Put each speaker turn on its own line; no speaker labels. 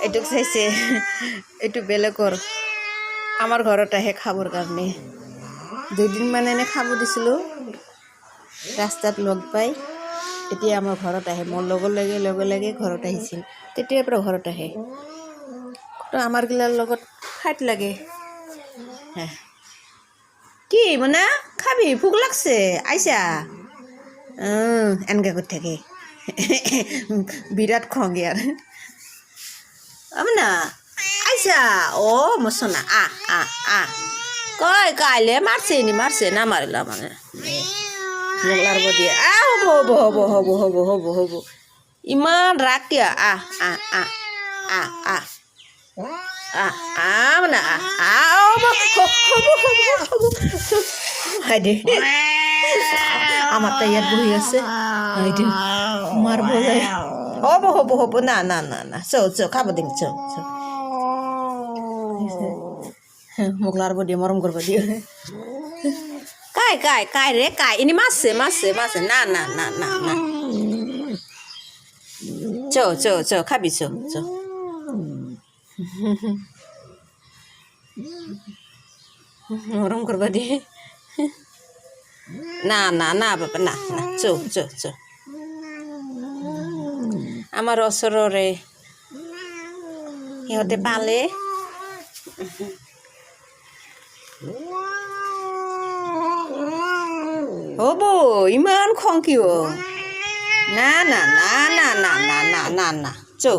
এইটোক চাইছে এইটো বেলেগৰ আমাৰ ঘৰত আহে খাবৰ কাৰণে দুদিনমান এনে খাব দিছিলোঁ ৰাস্তাত লগ পাই এতিয়া আমাৰ ঘৰত আহে মোৰ লগে লগে ঘৰত আহিছিল তেতিয়াৰ পৰা ঘৰত আহে তো আমাৰ গিলাৰ লগত খাইত লাগে কি মানে খাবি ভোক লাগছে আইছা এনেকৈ কৰি থাকে বিৰাট খঙীয়াৰ না আইছা মচনা কয় কাইলে মারছে না মারিলা মানে মোগলার বদিয়ে হব ইমান রাগ কিয়া মানে হাইদে আমার তো ইয়াত বহি আছে হাইদে মারব যায় হব না চৌ খাব দিম চৌ মোগলার বদিয়ে মরম করবো দিয়ে কাই রে এনে মারছে না চৌ খাবি চৌ মরম করবা দিয়ে না বাবা না চৌ আমার ওচৰৰে সিহঁতে পালে হ'ব ইমান খং কিয় না চৌ